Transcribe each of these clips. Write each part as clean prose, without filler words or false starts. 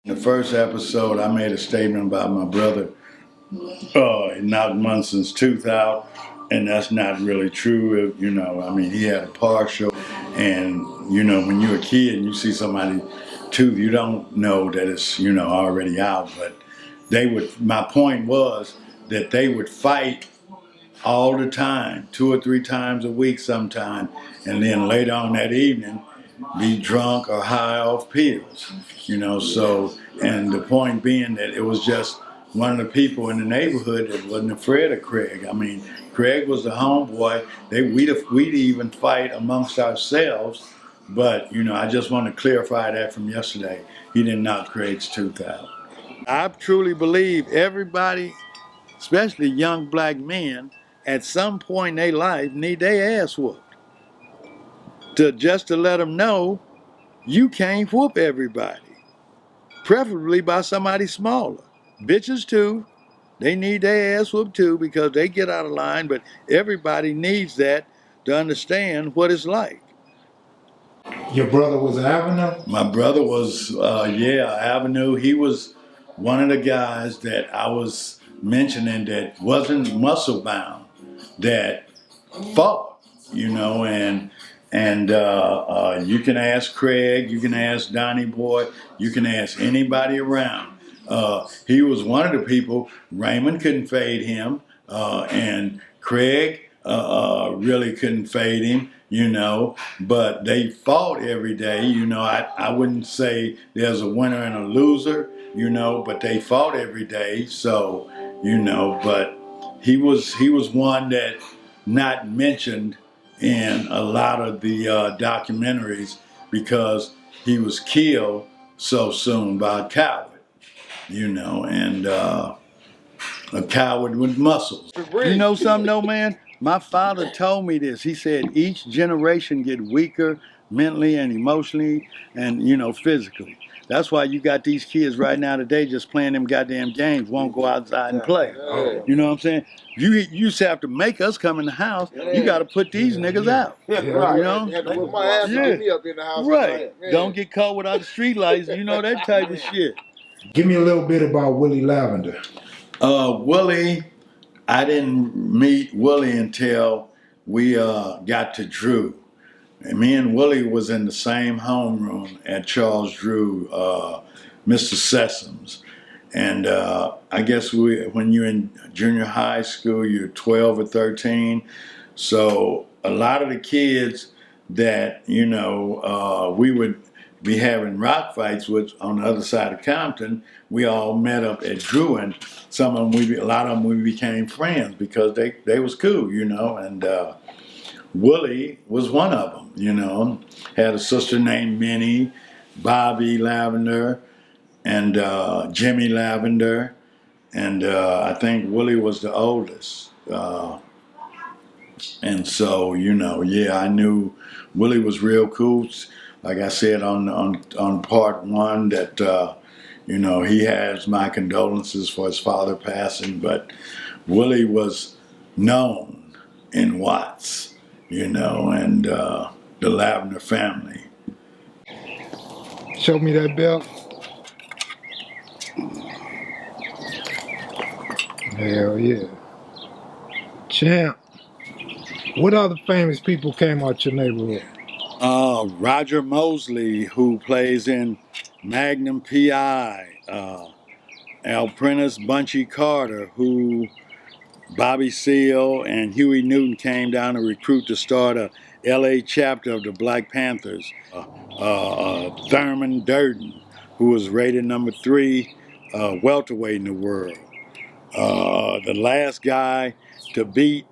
The first episode, I made a statement about my brother. He knocked Monson's tooth out, and that's not really true. I mean, he had a partial, and when you're a kid and you see somebody's tooth, you don't know that it's already out. But they would. My point was that they would fight all the time, 2 or 3 times a week, sometime, and then later on that evening, be drunk or high off pills. So, and the point being that it was just one of the people in the neighborhood that wasn't afraid of Craig. I mean, Craig was the homeboy. We'd even fight amongst ourselves, but I just want to clarify that from yesterday. He didn't knock Craig's tooth out. I truly believe everybody, especially young black men, at some point in their life need their ass whooped. Just to let them know you can't whoop everybody. Preferably by somebody smaller. Bitches too. They need their ass whooped too because they get out of line, but everybody needs that to understand what it's like. Your brother was Avenue? My brother was, Avenue. He was one of the guys that I was mentioning that wasn't muscle bound, that fought, and you can ask Craig, you can ask Donnie Boy, you can ask anybody around. He was one of the people. Raymond couldn't fade him, and Craig really couldn't fade him. But they fought every day. I wouldn't say there's a winner and a loser, but they fought every day. So, but he was one that not mentioned in a lot of the documentaries because he was killed so soon by a coward, and a coward with muscles. You know something though, man? My father told me this. He said each generation get weaker mentally and emotionally and, physically. That's why you got these kids right now today just playing them goddamn games, won't go outside and play. You know what I'm saying? You used to have to make us come in the house. You got to put these niggas out. Right. You know? You had to put my ass and get me up in the house. Right. Don't get caught without the street lights. That type of shit. Give me a little bit about Willie Lavender. Willie, I didn't meet Willie until we got to Drew. And me and Willie was in the same homeroom at Charles Drew, Mr. Sessoms. And I guess when you're in junior high school, you're 12 or 13. So a lot of the kids that, we would be having rock fights with on the other side of Compton, we all met up at Drew, and a lot of them we became friends because they was cool, and Willie was one of them, had a sister named Minnie, Bobby Lavender, and Jimmy Lavender, and I think Willie was the oldest. And so, I knew Willie was real cool. Like I said on part one, that he has my condolences for his father passing, but Willie was known in Watts, and the Lavender family. Show me that belt. Hell yeah. Champ. What other famous people came out your neighborhood? Roger Mosley, who plays in Magnum P.I., Al Prentice, Bunchy Carter, who Bobby Seale and Huey Newton came down to recruit to start a L.A. chapter of the Black Panthers. Thurman Durden, who was rated number 3 welterweight in the world. The last guy to beat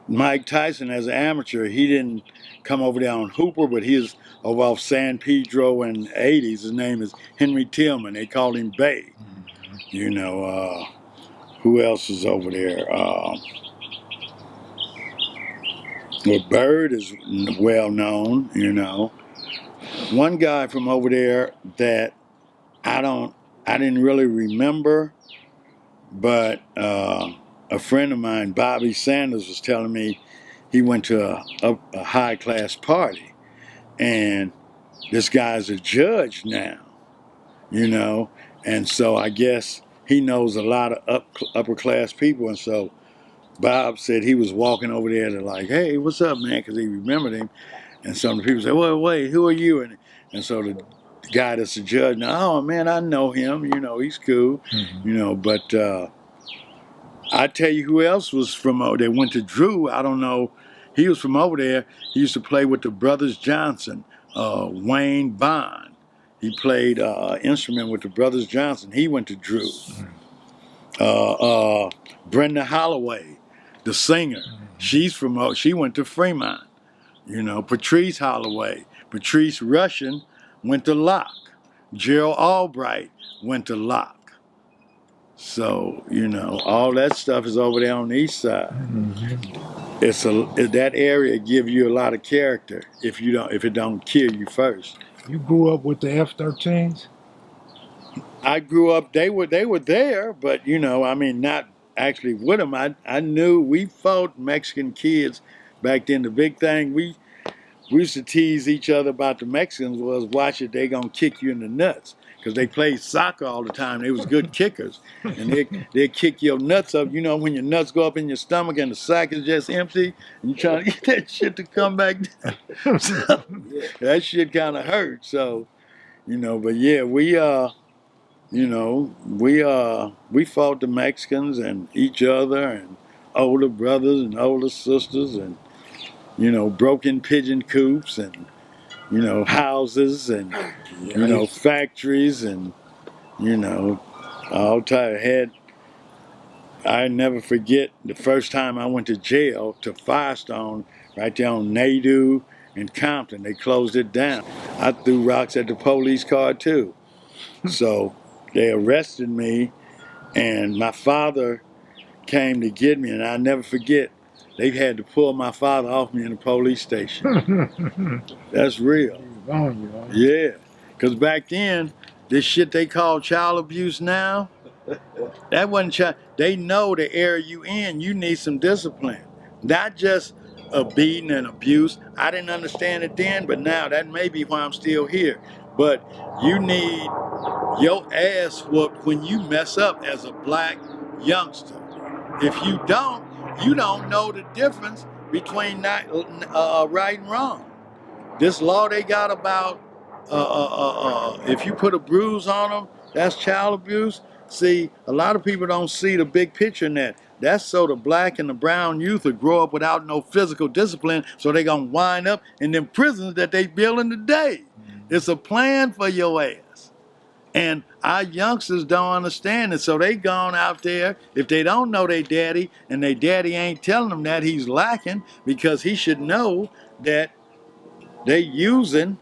Mike Tyson as an amateur, he didn't come over there on Hooper, but he is over off San Pedro in the 80s. His name is Henry Tillman. They called him Bay. Who else is over there? Bird is well known, One guy from over there that I didn't really remember, but a friend of mine, Bobby Sanders, was telling me he went to a high-class party, and this guy's a judge now, you know. And so I guess he knows a lot of upper class people. And so Bob said he was walking over there to like, hey, what's up, man? Because he remembered him. And some of the people said, wait, who are you? And so the guy that's the judge, oh, man, I know him. You know, he's cool. Mm-hmm. You know, but I tell you who else was from they went to Drew. I don't know. He was from over there. He used to play with the Brothers Johnson, Wayne Bond. He played instrument with the Brothers Johnson. He went to Drew. Brenda Holloway, the singer, she went to Fremont. You know, Patrice Holloway, Patrice Russian went to Locke. Gerald Albright went to Locke. So, you know, all that stuff is over there on the east side. That area give you a lot of character if it don't kill you first. You grew up with the F-13s? I grew up, they were there, but you know, I mean, not actually with them. I knew we fought Mexican kids back then. The big thing we used to tease each other about the Mexicans was, watch it, they gonna kick you in the nuts. Because they played soccer all the time. They was good kickers. And they'd kick your nuts up. You know, when your nuts go up in your stomach and the sack is just empty, and you're trying to get that shit to come back down. So, that shit kind of hurt. So, you know, but yeah, we fought the Mexicans and each other and older brothers and older sisters and, you know, broken pigeon coops and, you know, houses and, you know, factories and, you know, all type. I never forget the first time I went to jail to Firestone right there on Nadu and Compton. They closed it down. I threw rocks at the police car too. So they arrested me and my father came to get me, and I'll never forget, they had to pull my father off me in the police station. That's real. Yeah, because back then, this shit they call child abuse now, that wasn't child. They know the area you in, you need some discipline. Not just a beating and abuse. I didn't understand it then, but now that may be why I'm still here. But you need your ass whooped when you mess up as a black youngster. If you don't know the difference between right and wrong. This law they got about if you put a bruise on them, that's child abuse. See, a lot of people don't see the big picture in that. That's so the black and the brown youth will grow up without no physical discipline, so they're going to wind up in them prisons that they building today. It's a plan for your ass. And our youngsters don't understand it, so they gone out there. If they don't know their daddy, and their daddy ain't telling them that, he's lacking, because he should know that they using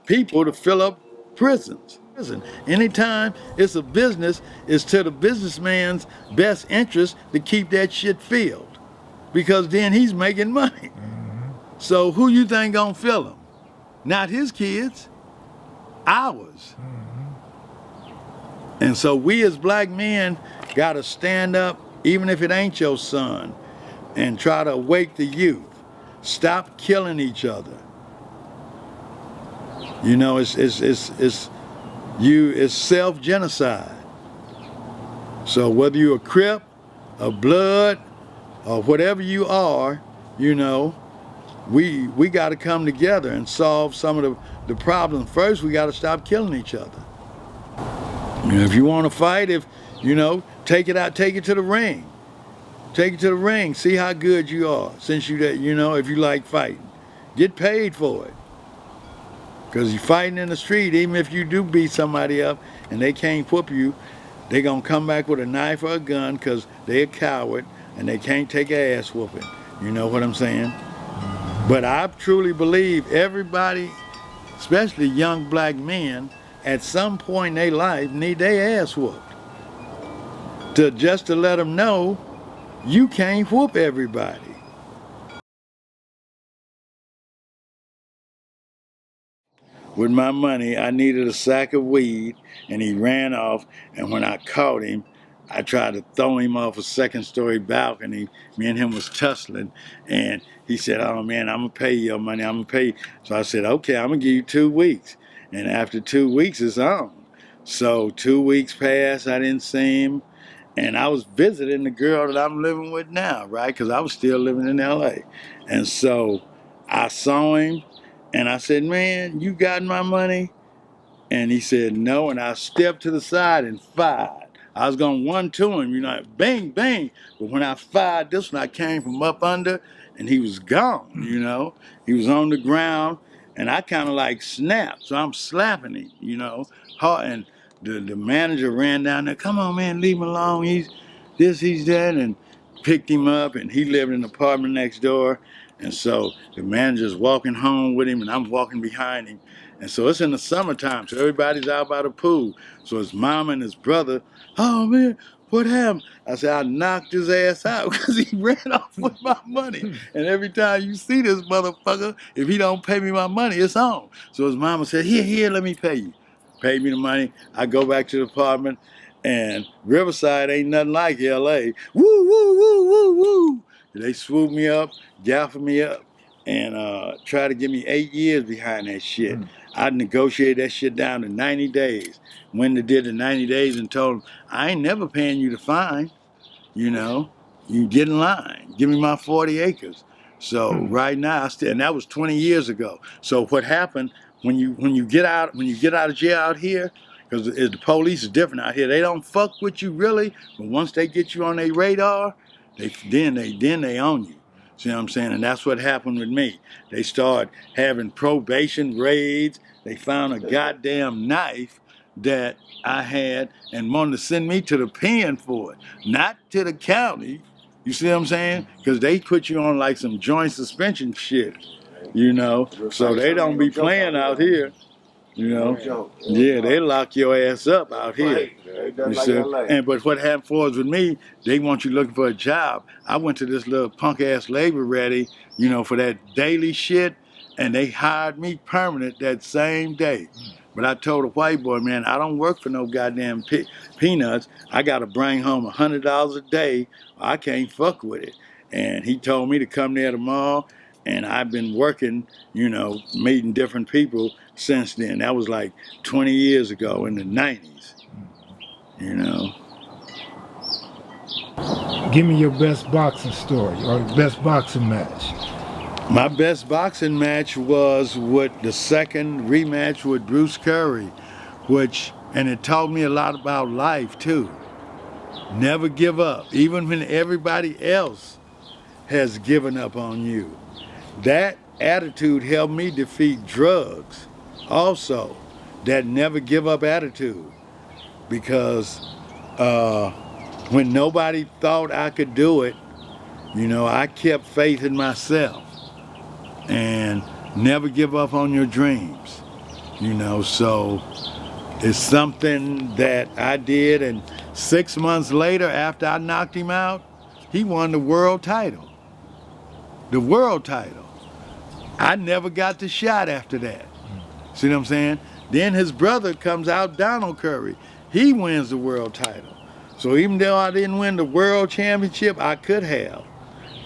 people to fill up prisons. Anytime it's a business, it's to the businessman's best interest to keep that shit filled, because then he's making money. So who you think gonna fill him? Not his kids, ours. And so we as black men gotta stand up, even if it ain't your son, and try to awake the youth. Stop killing each other. You know, it's self-genocide. So whether you're a Crip, a Blood, or whatever you are, you know, we got to come together and solve some of the problems. First, we got to stop killing each other. You know, if you want to fight, take it to the ring. Take it to the ring. See how good you are. Since if you like fighting, get paid for it. Because you're fighting in the street, even if you do beat somebody up and they can't whoop you, they're going to come back with a knife or a gun because they're a coward and they can't take an ass whooping. You know what I'm saying? But I truly believe everybody, especially young black men, at some point in their life need their ass whooped. Just to let them know you can't whoop everybody. With my money, I needed a sack of weed, and he ran off. And when I caught him, I tried to throw him off a second-story balcony. Me and him was tussling, and he said, "Oh man, I'm gonna pay you your money. I'm gonna pay you." So I said, "Okay, I'm gonna give you 2 weeks." And after 2 weeks, it's on. So 2 weeks passed, I didn't see him. And I was visiting the girl that I'm living with now, right? Because I was still living in LA. And so I saw him and I said, man, you got my money? And he said no, and I stepped to the side and fired. I was going 1-2 him, bang, bang. But when I fired this one, I came from up under, and he was gone. He was on the ground, and I kind of like snapped. So I'm slapping him, hard. And the manager ran down there, come on, man, leave him alone. He's this, he's that, and picked him up, and he lived in an apartment next door. And so the manager's walking home with him, and I'm walking behind him. And so it's in the summertime, so everybody's out by the pool. So his mom and his brother, oh man, what happened? I said, I knocked his ass out because he ran off with my money. And every time you see this motherfucker, if he don't pay me my money, it's on. So his mama said, here, let me pay you. Paid me the money. I go back to the apartment, and Riverside ain't nothing like LA. Woo, woo, woo, woo, woo. They swoop me up, gaffle me up, and try to give me 8 years behind that shit. I negotiated that shit down to 90 days. When they did the 90 days and told them, I ain't never paying you the fine, you get in line. Give me my 40 acres. So right now, and that was 20 years ago. So what happened when you get out of jail out here, because the police is different out here. They don't fuck with you really, but once they get you on their radar, then they own you. See what I'm saying? And that's what happened with me. They started having probation raids. They found a goddamn knife that I had and wanted to send me to the pen for it, not to the county. You see what I'm saying? Because they put you on like some joint suspension shit, so they don't be playing out here. Yeah, they lock your ass up out here. You see? But what happened for us with me, they want you looking for a job. I went to this little punk ass labor ready, for that daily shit, and they hired me permanent that same day. But I told a white boy, man, I don't work for no goddamn peanuts. I got to bring home $100 a day. I can't fuck with it. And he told me to come there tomorrow, and I've been working, meeting different people since then. That was like 20 years ago in the 90s. Give me your best boxing story or best boxing match. My best boxing match was with the second rematch with Bruce Curry, and it taught me a lot about life too. Never give up, even when everybody else has given up on you. That attitude helped me defeat drugs. Also, that never give up attitude, because when nobody thought I could do it, I kept faith in myself, and never give up on your dreams. So it's something that I did, and 6 months later, after I knocked him out, he won the world title. The world title. I never got the shot after that. See what I'm saying? Then his brother comes out, Donald Curry. He wins the world title. So even though I didn't win the world championship, I could have.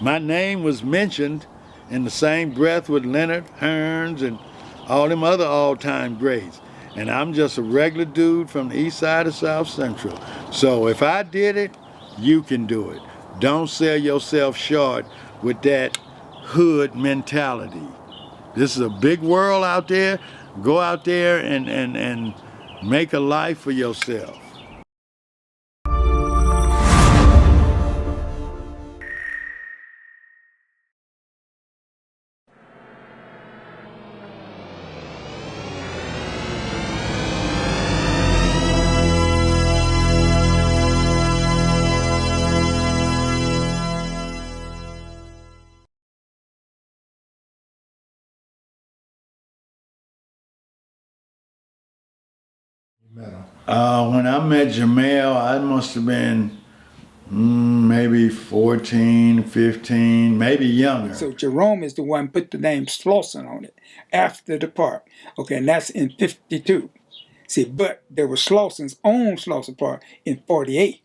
My name was mentioned in the same breath with Leonard, Hearns, and all them other all-time greats. And I'm just a regular dude from the east side of South Central. So if I did it, you can do it. Don't sell yourself short with that hood mentality. This is a big world out there. Go out there and make a life for yourself. When I met Jamel, I must have been maybe 14, 15, maybe younger. So Jerome is the one put the name Slauson on it after the park. Okay, and that's in 52. See, but there was Slauson's own Slauson Park in 48.